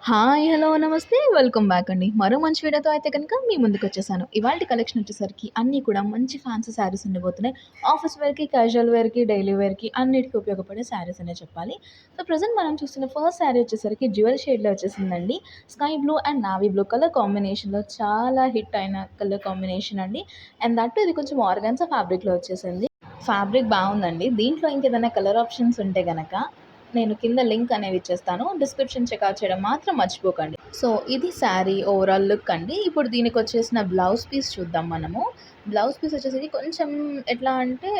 Hi! Hello! నమస్తే. Welcome back అండి. మరో మంచి వీడియోతో అయితే గనుక మీ ముందుకొచ్చేసాను. ఇవాల్టి కలెక్షన్ వచ్చేసరికి అన్నీ కూడా మంచి ఫ్యాన్సీ శారీస్ ఉండబోతున్నాయి. ఆఫీస్ వేర్‌కి, క్యాజువల్ వేర్‌కి, డైలీ వేర్‌కి అన్నిటికి ఉపయోగపడే శారీస్ అనే చెప్పాలి. సో, ప్రెజెంట్ మనం చూస్తున్న ఫస్ట్ శారీ వచ్చేసరికి డ్యూయల్ షేడ్‌లో వచ్చేసిందండి. Sky blue and navy blue colour కాంబినేషన్‌లో చాలా హిట్ అయిన కలర్ కాంబినేషన్ అండి. అండ్ దట్ ఇది కొంచెం ఆర్గాన్జా ఫ్యాబ్రిక్‌లో వచ్చేసింది. ఫ్యాబ్రిక్ బావుందండి. దీంట్లో ఇంకేదైనా కలర్ ఆప్షన్స్ ఉంటే గనక నేను కింద లింక్ అనేవి ఇచ్చేస్తాను. డిస్క్రిప్షన్ చెక్‌ఔట్ చేయడం మాత్రం మర్చిపోకండి. సో, ఇది శారీ ఓవరాల్ లుక్ అండి. ఇప్పుడు దీనికొచ్చేసిన బ్లౌజ్ పీస్ చూద్దాం మనము. బ్లౌజ్ పీస్ వచ్చేసరికి కొంచెం ఎట్లా అంటే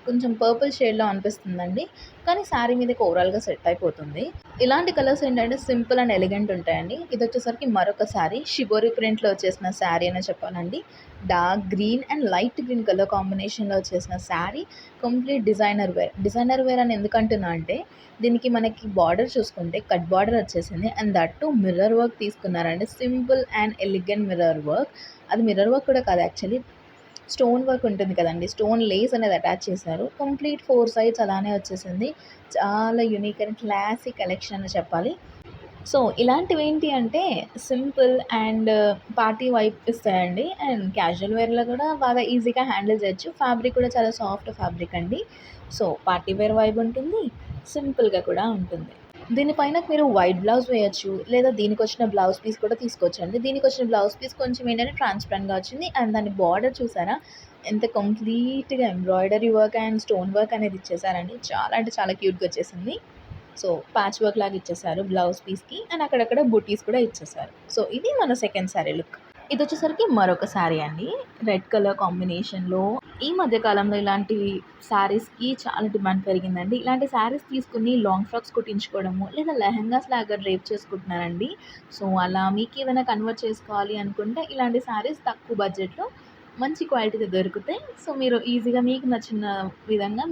కొంచెం పర్పుల్ షేడ్‌లో అనిపిస్తుందండి. కానీ శారీ మీదకి ఓవరాల్‌గా సెట్ అయిపోతుంది. ఇలాంటి కలర్స్ ఏంటంటే సింపుల్ అండ్ ఎలిగెంట్ ఉంటాయండి. ఇదొచ్చేసరికి మరొక శారీ షిబోరి ప్రింట్‌లో వచ్చేసిన శారీ అనే చెప్పాలండి. Dark green and light green colour కాంబినేషన్‌లో వచ్చేసిన sari complete designer wear. Designer wear అని ఎందుకంటున్నా అంటే దీనికి మనకి బార్డర్ చూసుకుంటే కట్ బార్డర్ వచ్చేసింది. And that too mirror work తీసుకున్నారండి. Simple and elegant mirror work. అది మిర్రర్ వర్క్ కూడా కాదు యాక్చువల్లీ స్టోన్ వర్క్ ఉంటుంది కదండీ! స్టోన్ లేస్ అనేది అటాచ్ చేశారు. కంప్లీట్ 4 సైడ్స్ అలానే వచ్చేసింది. చాలా యూనిక్ అండ్ క్లాసీ కలెక్షన్ అని చెప్పాలి. సో, ఇలాంటివేంటి అంటే సింపుల్ అండ్ పార్టీ వైబ్ ఇస్తాయండి. అండ్ క్యాజువల్ వేర్‌లో కూడా బాగా ఈజీగా హ్యాండిల్ చేయొచ్చు. ఫ్యాబ్రిక్ కూడా చాలా సాఫ్ట్ ఫ్యాబ్రిక్ అండి. సో, పార్టీ వేర్ వైబ్ ఉంటుంది. సింపుల్‌గా కూడా ఉంటుంది. దీనిపైన మీరు వైట్ బ్లౌజ్ వేయొచ్చు. లేదా దీనికొచ్చిన బ్లౌజ్ పీస్ కూడా తీసుకోవచ్చండి. దీనికొచ్చిన బ్లౌజ్ పీస్ కొంచెం ఏంటంటే ట్రాన్స్‌పరెంట్‌గా వచ్చింది. అండ్ దాని బార్డర్ చూసారా? ఎంత కంప్లీట్‌గా embroidery work and stone work అనేది ఇచ్చేసారండి. చాలా అంటే చాలా క్యూట్‌గా వచ్చేసింది. సో, ప్యాచ్ వర్క్ లాగా ఇచ్చేసారు బ్లౌజ్ పీస్‌కి. అండ్ అక్కడక్కడ బుటీస్ కూడా ఇచ్చేసారు. సో, ఇది మన సెకండ్ సారీ లుక్. ఇదొచ్చేసరికి మరొక శారీ అండి. రెడ్ కలర్ కాంబినేషన్‌లో ఈ మధ్య కాలంలో ఇలాంటి శారీస్‌కి చాలా డిమాండ్ పెరిగిందండి. ఇలాంటి శారీస్ తీసుకొని లాంగ్ ఫ్రాక్స్ కుట్టించుకోవడము, లేదా లెహెంగాస్ లాగా డ్రేప్ చేసుకుంటున్నారండి. సో, అలా మీకేదైనా కన్వర్ట్ చేసుకోవాలి అనుకుంటే ఇలాంటి శారీస్ తక్కువ బడ్జెట్‌లో మంచి క్వాలిటీతో దొరుకుతాయి. సో, మీరు ఈజీగా మీకు నచ్చిన విధంగా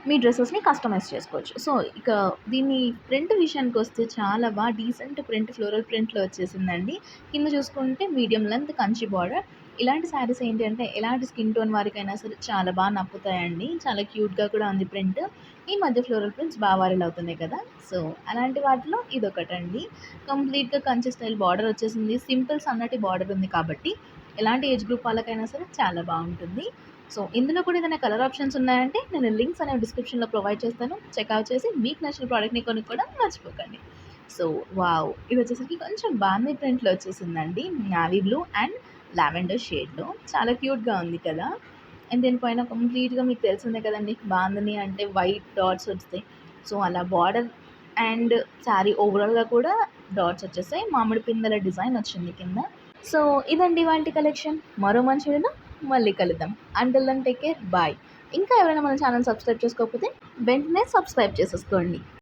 మీ డ్రెసెస్‌ని కస్టమైజ్ చేసుకోవచ్చు. సో, ఇక దీని ప్రింట్ విషయానికొస్తే చాలా డీసెంట్ ప్రింట్ ఫ్లోరల్ ప్రింట్‌లో వచ్చేసిందండి. కింద చూసుకుంటే మీడియం లెంత్ కంచి బార్డర్. ఇలాంటి శారీస్ ఏంటి అంటే ఎలాంటి స్కిన్ టోన్ వారికైనా సరే చాలా నప్పుతాయండి. చాలా క్యూట్‌గా కూడా ఉంది ప్రింట్. ఈ మధ్య ఫ్లోరల్ ప్రింట్స్ వైరల్ అవుతున్నాయి కదా! సో, అలాంటి వాటిలో ఇదొకటండి. కంప్లీట్‌గా కంచి స్టైల్ బార్డర్ వచ్చేసింది. సింపుల్ సన్నటి బార్డర్ ఉంది కాబట్టి ఎలాంటి ఏజ్ గ్రూప్ వాళ్ళకైనా సరే చాలా బావుంటుంది. సో, ఇందులో కూడా ఏదైనా కలర్ ఆప్షన్స్ ఉన్నాయంటే నేను లింక్స్ అనేవి డిస్క్రిప్షన్‌లో ప్రొవైడ్ చేస్తాను. చెక్‌ఔట్ చేసి మీకు నచ్చిన ప్రోడక్ట్‌ని కొనుక్కోవడం మర్చిపోకండి. So, wow! ఇదొచ్చేసరికి కొంచెం బాందీ ప్రింట్‌లో వచ్చేసిందండి. నావీ బ్లూ అండ్ లావెండర్ షేడ్‌లో. చాలా క్యూట్‌గా ఉంది కదా! అండ్ దీనిపైన కంప్లీట్‌గా మీకు తెలిసిందే కదండీ! బాందిని అంటే వైట్ డాట్స్ వస్తాయి. సో, అలా బార్డర్ అండ్ శారీ ఓవరాల్‌గా కూడా డాట్స్ వచ్చేసాయి. మామిడి పిందెల డిజైన్ వచ్చింది కింద. సో, ఇదండి ఇవాల్టి కలెక్షన్. మరో మంచి వీడియోలో మళ్ళీ కలుద్దాం. Until then take care. Bye. ఇంకా ఎవరైనా మన ఛానెల్ సబ్స్క్రైబ్ చేసుకోకపోతే వెంటనే సబ్స్క్రైబ్ చేసేసుకోండి.